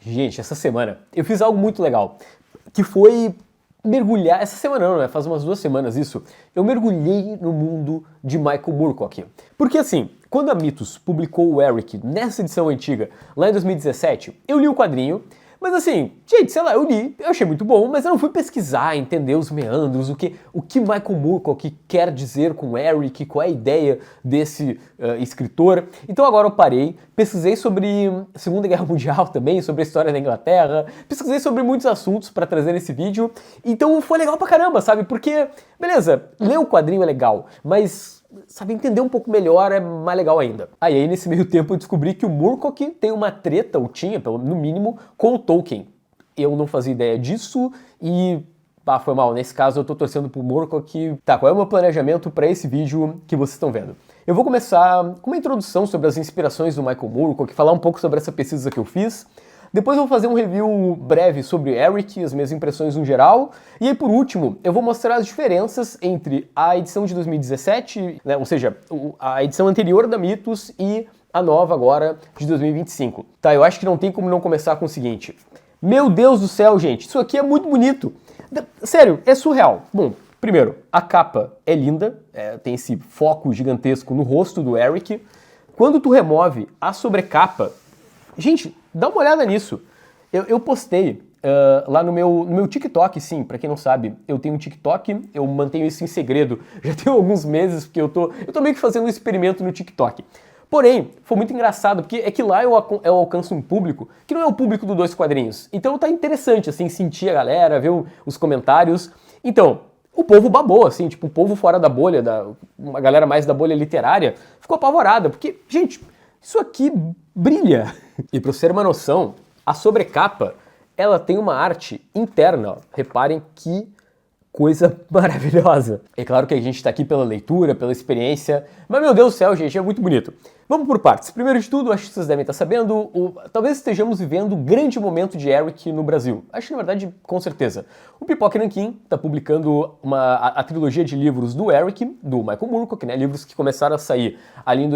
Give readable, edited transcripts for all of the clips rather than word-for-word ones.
Gente, essa semana eu fiz algo muito legal, que foi mergulhar, essa semana não, né? Faz umas 2 semanas isso, eu mergulhei no mundo de Michael Moorcock. Porque assim, quando a Mythos publicou o Eric nessa edição antiga, lá em 2017, eu li o quadrinho, mas assim, gente, sei lá, eu li, eu achei muito bom, mas eu não fui pesquisar, entender os meandros, o que Michael Moorcock quer dizer com Eric, qual é a ideia desse escritor. Então agora eu parei, pesquisei sobre Segunda Guerra Mundial também, sobre a história da Inglaterra, pesquisei sobre muitos assuntos para trazer nesse vídeo, então foi legal pra caramba, sabe? Porque, beleza, ler o quadrinho é legal, mas sabe, entender um pouco melhor é mais legal ainda. Aí nesse meio tempo eu descobri que o Moorcock tem uma treta, ou tinha, no mínimo, com o Tolkien. Eu não fazia ideia disso e... foi mal, nesse caso eu tô torcendo pro Moorcock. Tá, qual é o meu planejamento para esse vídeo que vocês estão vendo? Eu vou começar com uma introdução sobre as inspirações do Michael Moorcock, falar um pouco sobre essa pesquisa que eu fiz. Depois eu vou fazer um review breve sobre Eric, as minhas impressões no geral. E aí, por último, eu vou mostrar as diferenças entre a edição de 2017, né, ou seja, a edição anterior da Mythos e a nova agora de 2025. Tá, eu acho que não tem como não começar com o seguinte. Meu Deus do céu, gente, isso aqui é muito bonito. Sério, é surreal. Bom, primeiro, a capa é linda, tem esse foco gigantesco no rosto do Eric. Quando tu remove a sobrecapa, gente, dá uma olhada nisso. Eu postei lá no meu TikTok, sim, pra quem não sabe, eu tenho um TikTok, eu mantenho isso em segredo já tem alguns meses, porque eu tô meio que fazendo um experimento no TikTok. Porém, foi muito engraçado, porque é que lá eu alcanço um público que não é o público do Dois Quadrinhos. Então tá interessante, assim, sentir a galera, ver os comentários. Então, o povo babou, assim, tipo, o povo fora da bolha, uma galera mais da bolha literária, ficou apavorada, porque, gente, isso aqui brilha. E pra você ter uma noção, a sobrecapa, ela tem uma arte interna, ó. Reparem que coisa maravilhosa. É claro que a gente tá aqui pela leitura, pela experiência, mas meu Deus do céu, gente, é muito bonito. Vamos por partes. Primeiro de tudo, acho que vocês devem estar sabendo, talvez estejamos vivendo um grande momento de Eric no Brasil. Acho que, na verdade, com certeza. O Pipoca Nanquim está publicando a trilogia de livros do Eric, do Michael Moorcock, né? Livros que começaram a sair ali em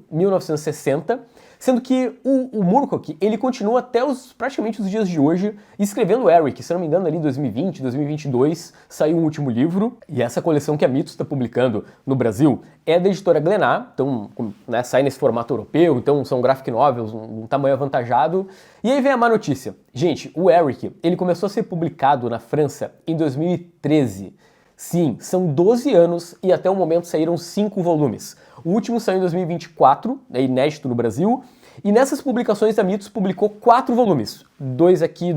1960, sendo que o Moorcock, ele continua até praticamente os dias de hoje escrevendo Eric. Se não me engano, ali em 2020, 2022, saiu um último livro. E essa coleção que a Mythos está publicando no Brasil é da editora Glenar, então, né, sai nesse formato europeu, então são graphic novels, um tamanho avantajado. E aí vem a má notícia. Gente, o Eric, ele começou a ser publicado na França em 2013. Sim, são 12 anos e até o momento saíram 5 volumes. O último saiu em 2024, é inédito no Brasil, e nessas publicações a Mythos publicou 4 volumes. 2 aqui,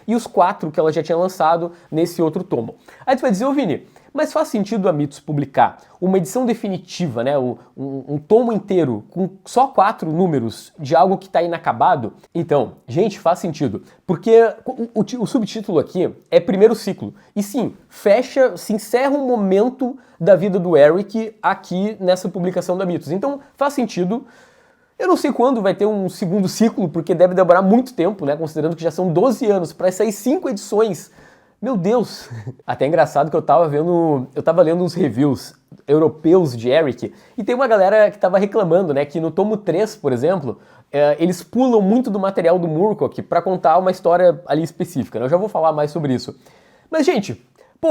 e os 4 que ela já tinha lançado nesse outro tomo. Aí tu vai dizer, ô Vini, mas faz sentido a Mythos publicar uma edição definitiva, né, um tomo inteiro com só 4 números de algo que está inacabado? Então, gente, faz sentido, porque o subtítulo aqui é primeiro ciclo, e sim, se encerra um momento da vida do Eric aqui nessa publicação da Mythos. Então, faz sentido. Eu não sei quando vai ter um segundo ciclo, porque deve demorar muito tempo, né, considerando que já são 12 anos para sair 5 edições. Meu Deus! Até engraçado que eu tava lendo uns reviews europeus de Eric, e tem uma galera que tava reclamando, né, que no tomo 3, por exemplo, eles pulam muito do material do Moorcock pra contar uma história ali específica, né? Eu já vou falar mais sobre isso. Mas, gente, pô,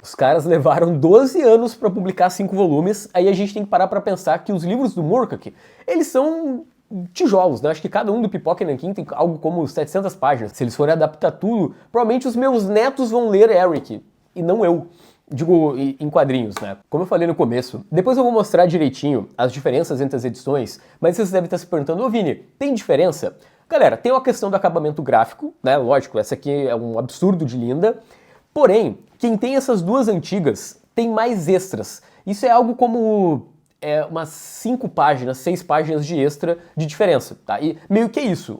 os caras levaram 12 anos pra publicar 5 volumes, aí a gente tem que parar pra pensar que os livros do Moorcock, eles são tijolos, né? Acho que cada um do Pipoca e Nanquim tem algo como 700 páginas. Se eles forem adaptar tudo, provavelmente os meus netos vão ler Eric, e não eu. Digo, em quadrinhos, né? Como eu falei no começo, depois eu vou mostrar direitinho as diferenças entre as edições, mas vocês devem estar se perguntando, ô Vini, tem diferença? Galera, tem uma questão do acabamento gráfico, né? Lógico, essa aqui é um absurdo de linda, porém, quem tem essas duas antigas tem mais extras. Isso é algo como umas 5 páginas, 6 páginas de extra de diferença, tá? E meio que é isso.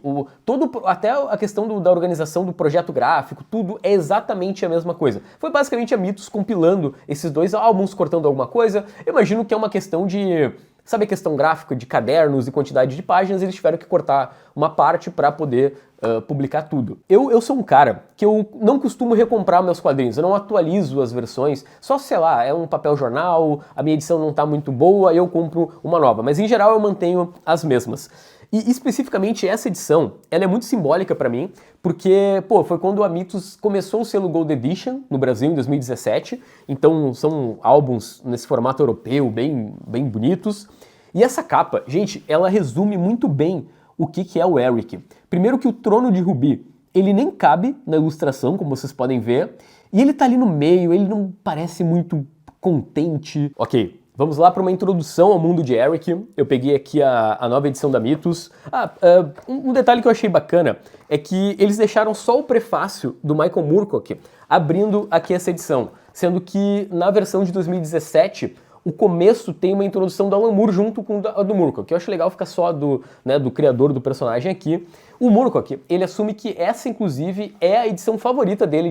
Até a questão da organização do projeto gráfico, tudo é exatamente a mesma coisa. Foi basicamente a Mythos compilando esses 2 álbuns, cortando alguma coisa. Eu imagino que é uma questão de... Sabe a questão gráfica de cadernos e quantidade de páginas? Eles tiveram que cortar uma parte para poder publicar tudo. Eu sou um cara que eu não costumo recomprar meus quadrinhos, eu não atualizo as versões, só, sei lá, é um papel jornal, a minha edição não tá muito boa, eu compro uma nova, mas em geral eu mantenho as mesmas. E especificamente essa edição, ela é muito simbólica pra mim, porque, foi quando a Mitos começou o selo Gold Edition no Brasil em 2017, então são álbuns nesse formato europeu, bem bonitos. E essa capa, gente, ela resume muito bem o que é o Eric. Primeiro que o Trono de Rubi, ele nem cabe na ilustração, como vocês podem ver, e ele tá ali no meio, ele não parece muito contente. Ok, vamos lá para uma introdução ao mundo de Eric. Eu peguei aqui a nova edição da Mitos. Um detalhe que eu achei bacana é que eles deixaram só o prefácio do Michael Moorcock abrindo aqui essa edição, sendo que na versão de 2017 o começo tem uma introdução do Alan Moore junto com a do Moorcock, que eu acho legal ficar só do criador do personagem aqui. O Moorcock, ele assume que essa, inclusive, é a edição favorita dele,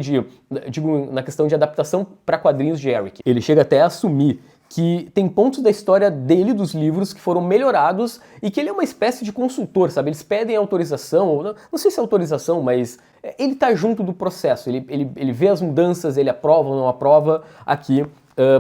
na questão de adaptação para quadrinhos de Eric. Ele chega até a assumir que tem pontos da história dele, dos livros, que foram melhorados e que ele é uma espécie de consultor, sabe? Eles pedem autorização, ou não sei se é autorização, mas ele tá junto do processo, ele vê as mudanças, ele aprova ou não aprova aqui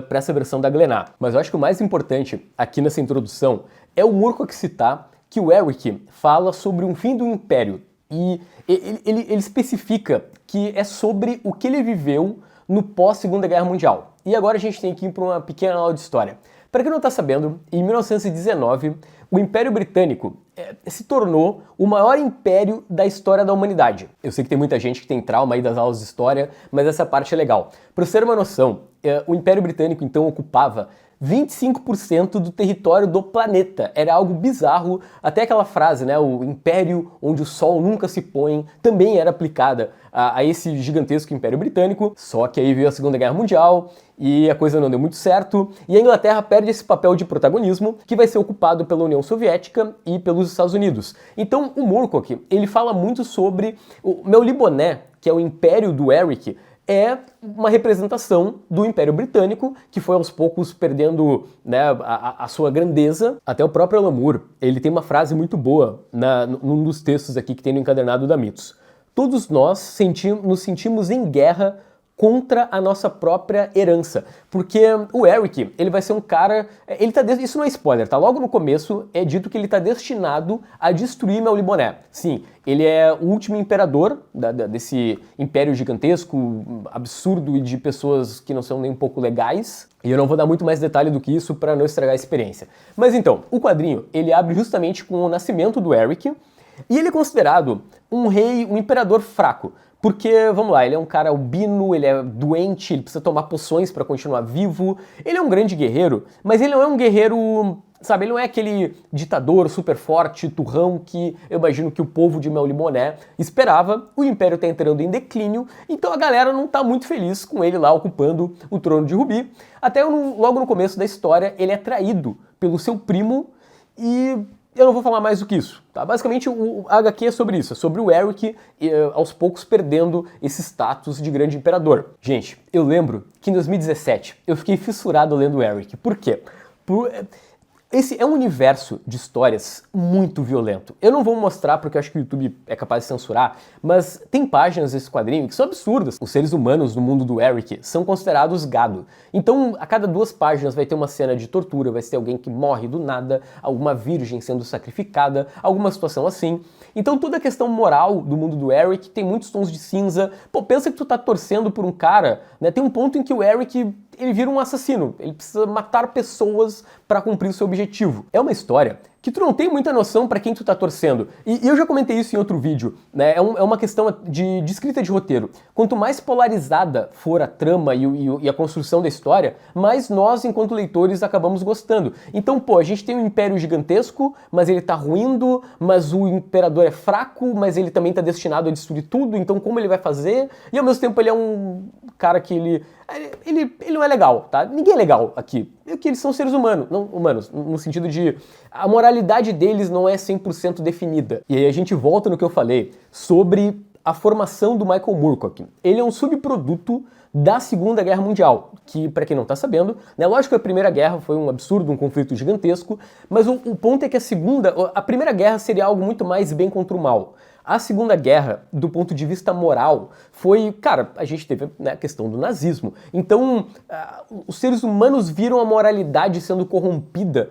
para essa versão da Glennar. Mas eu acho que o mais importante aqui nessa introdução é o Moorcock citar que o Eric fala sobre um fim do Império e ele especifica que é sobre o que ele viveu no pós-Segunda Guerra Mundial. E agora a gente tem que ir para uma pequena aula de história. Para quem não está sabendo, em 1919, o Império Britânico se tornou o maior império da história da humanidade. Eu sei que tem muita gente que tem trauma aí das aulas de história, mas essa parte é legal. Para você ter uma noção, o Império Britânico então ocupava 25% do território do planeta. Era algo bizarro. Até aquela frase, né, o império onde o sol nunca se põe, também era aplicada a esse gigantesco Império Britânico. Só que aí veio a Segunda Guerra Mundial e a coisa não deu muito certo. E a Inglaterra perde esse papel de protagonismo, que vai ser ocupado pela União Soviética e pelos Estados Unidos. Então o Moorcock, ele fala muito sobre o Melniboné, que é o império do Eric, é uma representação do Império Britânico, que foi aos poucos perdendo, né, a sua grandeza. Até o próprio Alan Moore, ele tem uma frase muito boa num dos textos aqui que tem no encadernado da Mitos. Todos nós nos sentimos em guerra contra a nossa própria herança. Porque o Eric, ele vai ser um cara... Isso não é spoiler, tá? Logo no começo é dito que ele está destinado a destruir Melniboné. Sim, ele é o último imperador desse império gigantesco, absurdo e de pessoas que não são nem um pouco legais. E eu não vou dar muito mais detalhe do que isso para não estragar a experiência. Mas então, o quadrinho, ele abre justamente com o nascimento do Eric, e ele é considerado um rei, um imperador fraco. Porque, vamos lá, ele é um cara albino, ele é doente, ele precisa tomar poções para continuar vivo. Ele é um grande guerreiro, mas ele não é um guerreiro, sabe, ele não é aquele ditador super forte, turrão, que eu imagino que o povo de Melniboné esperava. O Império tá entrando em declínio, então a galera não tá muito feliz com ele lá ocupando o trono de Rubi. Até logo no começo da história, ele é traído pelo seu primo e... eu não vou falar mais do que isso, tá? Basicamente o HQ é sobre isso, é sobre o Eric aos poucos perdendo esse status de grande imperador. Gente, eu lembro que em 2017 eu fiquei fissurado lendo o Eric. Por quê? Esse é um universo de histórias muito violento. Eu não vou mostrar porque eu acho que o YouTube é capaz de censurar, mas tem páginas desse quadrinho que são absurdas. Os seres humanos no mundo do Eric são considerados gado. Então, a cada 2 páginas vai ter uma cena de tortura, vai ter alguém que morre do nada, alguma virgem sendo sacrificada, alguma situação assim. Então, toda a questão moral do mundo do Eric tem muitos tons de cinza. Pensa que tu tá torcendo por um cara, né? Tem um ponto em que o Eric... ele vira um assassino, ele precisa matar pessoas para cumprir o seu objetivo. É uma história que tu não tem muita noção para quem tu tá torcendo. E eu já comentei isso em outro vídeo, né? É uma questão de escrita de roteiro. Quanto mais polarizada for a trama e a construção da história, mais nós, enquanto leitores, acabamos gostando. Então, a gente tem um império gigantesco, mas ele tá ruindo, mas o imperador é fraco, mas ele também tá destinado a destruir tudo, então como ele vai fazer? E ao mesmo tempo ele é um cara que ele não é legal, tá? Ninguém é legal aqui. É que eles são seres humanos, não humanos, no sentido de a moralidade deles não é 100% definida. E aí a gente volta no que eu falei sobre a formação do Michael Moorcock. Ele é um subproduto da Segunda Guerra Mundial, que, para quem não tá sabendo, né, lógico que a Primeira Guerra foi um absurdo, um conflito gigantesco, mas o ponto é que a Primeira Guerra seria algo muito mais bem contra o mal. A Segunda Guerra, do ponto de vista moral, foi, cara, a gente teve, né, a questão do nazismo. Então, os seres humanos viram a moralidade sendo corrompida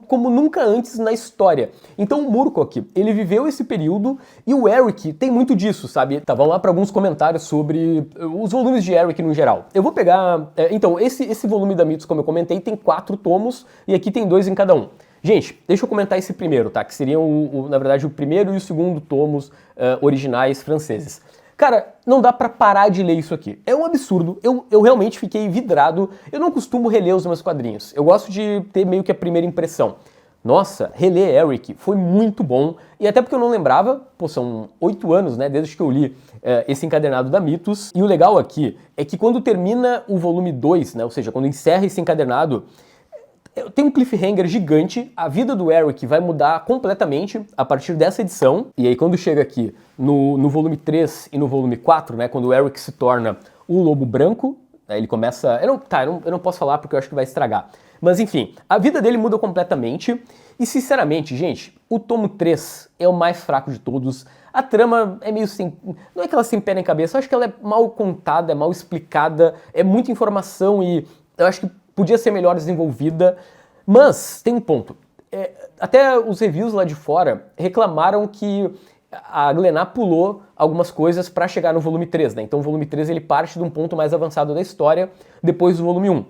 como nunca antes na história. Então o Moorcock, ele viveu esse período e o Eric tem muito disso, sabe? Tá, vamos lá para alguns comentários sobre os volumes de Eric no geral. Eu vou pegar... então, esse volume da Mitos, como eu comentei, tem 4 tomos e aqui tem 2 em cada um. Gente, deixa eu comentar esse primeiro, tá? Que seriam, na verdade, o primeiro e o segundo tomos originais franceses. Cara, não dá pra parar de ler isso aqui. É um absurdo. Eu realmente fiquei vidrado. Eu não costumo reler os meus quadrinhos. Eu gosto de ter meio que a primeira impressão. Nossa, reler Eric foi muito bom. E até porque eu não lembrava, pô, são 8 anos, né, desde que eu li esse encadernado da Mitos. E o legal aqui é que quando termina o volume 2, né, ou seja, quando encerra esse encadernado, tem um cliffhanger gigante, a vida do Eric vai mudar completamente a partir dessa edição, e aí quando chega aqui no volume 3 e no volume 4, né, quando o Eric se torna o Lobo Branco, né, ele começa... Eu não posso falar porque eu acho que vai estragar. Mas enfim, a vida dele muda completamente, e sinceramente, gente, o tomo 3 é o mais fraco de todos. A trama é meio sem... Não é que ela sem pé nem cabeça, eu acho que ela é mal contada, é mal explicada, é muita informação e eu acho que podia ser melhor desenvolvida, mas tem um ponto. Até os reviews lá de fora reclamaram que a Glenar pulou algumas coisas para chegar no volume 3, né? Então o volume 3 ele parte de um ponto mais avançado da história depois do volume 1.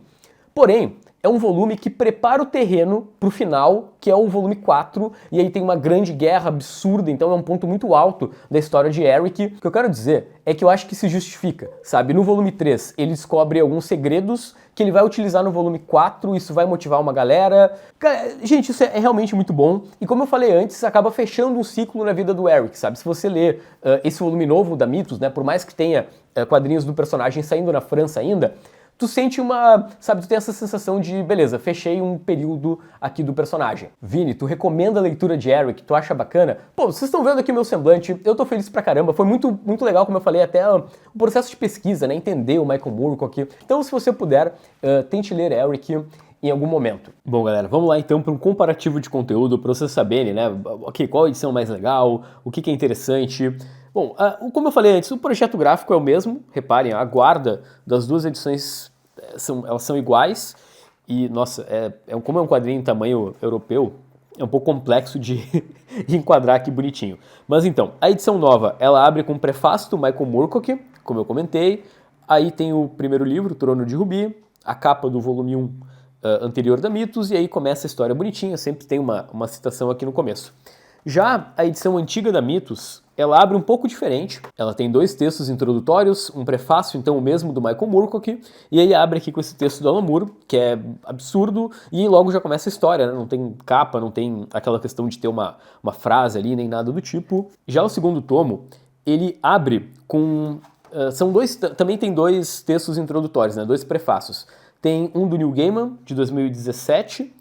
Porém, é um volume que prepara o terreno pro final, que é o volume 4, e aí tem uma grande guerra absurda, então é um ponto muito alto da história de Eric. O que eu quero dizer é que eu acho que se justifica, sabe? No volume 3, ele descobre alguns segredos que ele vai utilizar no volume 4, isso vai motivar uma galera. Gente, isso é realmente muito bom, e como eu falei antes, acaba fechando um ciclo na vida do Eric, sabe? Se você ler esse volume novo da Mitos, né, por mais que tenha quadrinhos do personagem saindo na França ainda, tu sente tu tem essa sensação de, beleza, fechei um período aqui do personagem. Vini, tu recomenda a leitura de Eric? Tu acha bacana? Pô, vocês estão vendo aqui o meu semblante, eu tô feliz pra caramba, foi muito, muito legal, como eu falei, até o processo de pesquisa, né, entender o Michael Moorcock. Então, se você puder, tente ler Eric em algum momento. Bom, galera, vamos lá então para um comparativo de conteúdo, para vocês saberem, né, ok, qual edição é mais legal, o que é interessante. Bom, como eu falei antes, o projeto gráfico é o mesmo, reparem, a guarda das duas edições elas são iguais e, nossa, como é um quadrinho em tamanho europeu, é um pouco complexo de enquadrar aqui bonitinho. Mas então, a edição nova, ela abre com um prefácio do Michael Moorcock, como eu comentei, aí tem o primeiro livro, Trono de Rubi, a capa do volume 1 anterior da Mitos, e aí começa a história bonitinha, sempre tem uma citação aqui no começo. Já a edição antiga da Mitos, ela abre um pouco diferente, ela tem 2 textos introdutórios, um prefácio, então o mesmo do Michael Moorcock, e aí abre aqui com esse texto do Alan Moore, que é absurdo, e logo já começa a história, né? Não tem capa, não tem aquela questão de ter uma frase ali, nem nada do tipo. Já o segundo tomo, ele abre com... também tem 2 textos introdutórios, né? 2 prefácios. Tem um do Neil Gaiman, de 2017,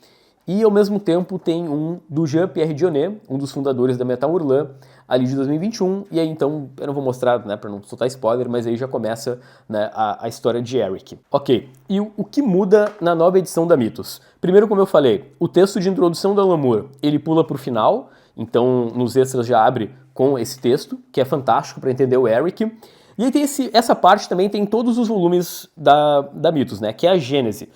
e ao mesmo tempo tem um do Jean-Pierre Dionnet, um dos fundadores da Metal Hurlant, ali de 2021, e aí então, eu não vou mostrar, né, para não soltar spoiler, mas aí já começa, né, a história de Eric. Ok, e o que muda na nova edição da Mitos? Primeiro, como eu falei, o texto de introdução do Alan Moore, ele pula pro final, então nos extras já abre com esse texto, que é fantástico para entender o Eric. E aí tem essa parte também, tem todos os volumes da Mitos, né, que é a Gênese.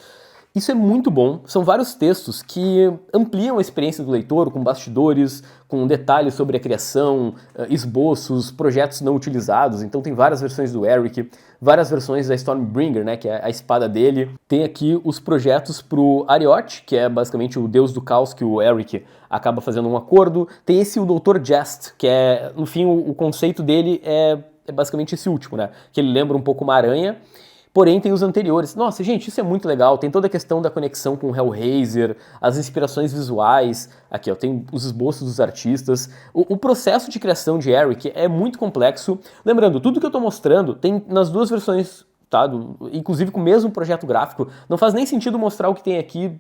Isso é muito bom, são vários textos que ampliam a experiência do leitor, com bastidores, com detalhes sobre a criação, esboços, projetos não utilizados. Então tem várias versões do Eric, várias versões da Stormbringer, né, que é a espada dele. Tem aqui os projetos pro Ariot, que é basicamente o deus do caos que o Eric acaba fazendo um acordo. Tem o Dr. Jest, que é, no fim, o conceito dele é basicamente esse último, né, que ele lembra um pouco uma aranha. Porém, tem os anteriores. Nossa, gente, isso é muito legal. Tem toda a questão da conexão com Hellraiser, as inspirações visuais. Aqui, ó, tem os esboços dos artistas. O processo de criação de Eric é muito complexo. Lembrando, tudo que eu tô mostrando tem nas 2 versões, tá? Inclusive com o mesmo projeto gráfico. Não faz nem sentido mostrar o que tem aqui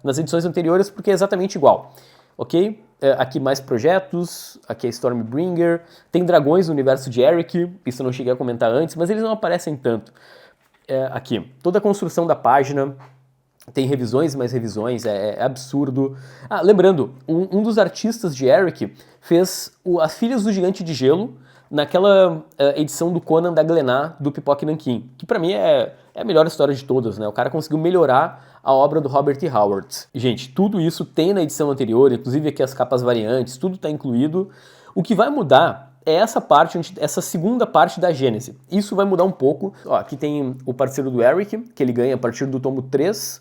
nas edições anteriores, porque é exatamente igual. Ok? Aqui mais projetos, aqui é Stormbringer. Tem dragões no universo de Eric, isso eu não cheguei a comentar antes, mas eles não aparecem tanto. Aqui, toda a construção da página, Tem revisões e mais revisões, é absurdo. Ah, lembrando, um dos artistas de Eric fez As Filhas do Gigante de Gelo naquela edição do Conan da Glenat do Pipoca Nanquim, que pra mim é a melhor história de todas, né? O cara conseguiu melhorar a obra do Robert E. Howard. Gente, tudo isso tem na edição anterior, inclusive aqui as capas variantes, tudo tá incluído. O que vai mudar é essa parte, essa segunda parte da Gênese. Isso vai mudar um pouco. Ó, aqui tem o parceiro do Eric, que ele ganha a partir do tomo 3,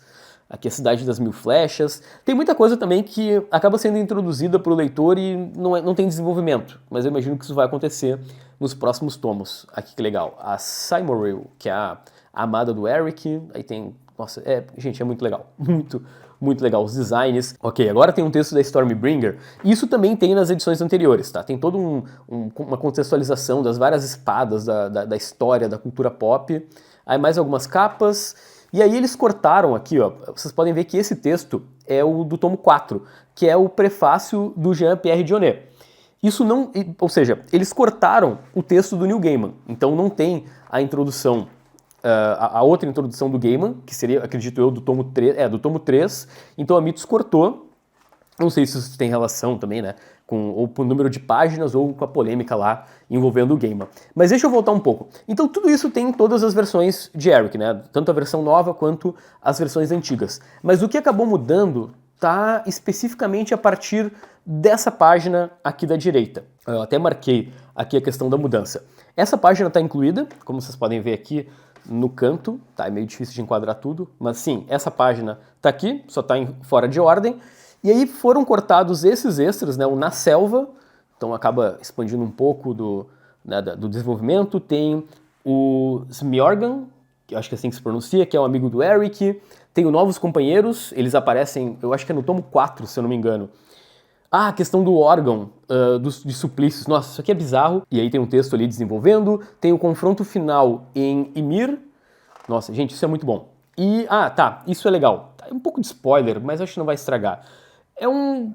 aqui a Cidade das Mil Flechas. Tem muita coisa também que acaba sendo introduzida para o leitor e não tem desenvolvimento, mas eu imagino que isso vai acontecer nos próximos tomos. Aqui que legal, a Cymoril, que é a amada do Eric, aí tem... Nossa, gente, é muito legal, muito legal, os designs. Ok, agora tem um texto da Stormbringer, isso também tem nas edições anteriores, tá? Tem toda uma contextualização das várias espadas da história, da cultura pop, aí mais algumas capas, e aí eles cortaram aqui, ó, vocês podem ver que esse texto é o do tomo 4, que é o prefácio do Jean-Pierre Jeunet. Isso não, ou seja, eles cortaram o texto do Neil Gaiman, então não tem a introdução, a outra introdução do Gaiman, que seria, acredito eu, do tomo 3, do tomo 3, então a Mitos cortou, não sei se isso tem relação também, né, ou com o número de páginas ou com a polêmica lá envolvendo o Gaiman. Mas deixa eu voltar um pouco. Então tudo isso tem em todas as versões de Eric, né, tanto a versão nova quanto as versões antigas. Mas o que acabou mudando tá especificamente a partir dessa página aqui da direita. Eu até marquei aqui a questão da mudança. Essa página está incluída, como vocês podem ver aqui no canto, tá? É meio difícil de enquadrar tudo, mas sim, essa página está aqui, só está fora de ordem. E aí foram cortados esses extras, né? O Na Selva, então acaba expandindo um pouco do desenvolvimento. Tem o Smjorgan, que eu acho que é assim que se pronuncia, que é um amigo do Eric. Tem o Novos Companheiros, eles aparecem, eu acho que é no tomo 4, se eu não me engano. Ah, a questão do órgão, de suplícios. Nossa, isso aqui é bizarro. E aí tem um texto ali desenvolvendo. Tem o confronto final em Ymir. Nossa, gente, isso é muito bom. E, tá, isso é legal. É um pouco de spoiler, mas acho que não vai estragar. É um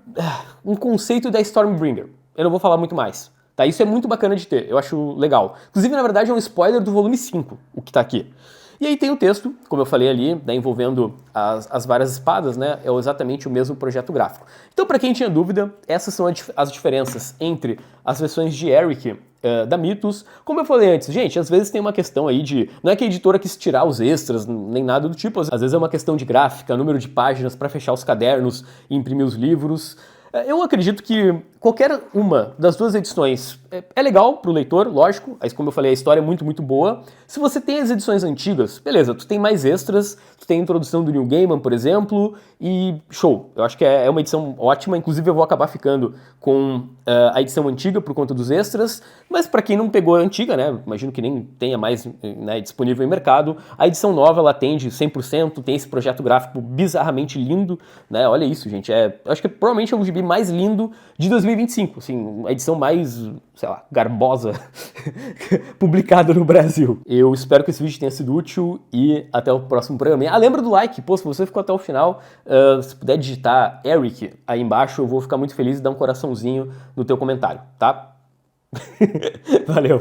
conceito da Stormbringer. Eu não vou falar muito mais. Tá? Isso é muito bacana de ter, eu acho legal. Inclusive, na verdade, é um spoiler do volume 5, o que tá aqui. E aí tem o texto, como eu falei ali, né, envolvendo as várias espadas, né, é exatamente o mesmo projeto gráfico. Então, para quem tinha dúvida, essas são as diferenças entre as versões de Eric da Mitos. Como eu falei antes, gente, às vezes tem uma questão aí de... Não é que a editora quis tirar os extras, nem nada do tipo. Às vezes é uma questão de gráfica, número de páginas para fechar os cadernos e imprimir os livros. Eu acredito que qualquer uma das duas edições é legal pro leitor, lógico. Aí, como eu falei, a história é muito, muito boa. Se você tem as edições antigas, beleza, tu tem mais extras, tu tem a introdução do Neil Gaiman, por exemplo, e show. Eu acho que é uma edição ótima, inclusive eu vou acabar ficando com a edição antiga por conta dos extras, mas para quem não pegou a antiga, né, imagino que nem tenha mais, né, disponível em mercado, a edição nova ela atende 100%, tem esse projeto gráfico bizarramente lindo, né, olha isso, gente, eu acho que provavelmente é o gibi mais lindo de 2025, assim, a edição mais, sei lá, garbosa publicada no Brasil. Eu espero que esse vídeo tenha sido útil e até o próximo programa. Lembra do like, pô, se você ficou até o final, se puder digitar Eric aí embaixo, eu vou ficar muito feliz e dar um coraçãozinho no teu comentário, tá? Valeu.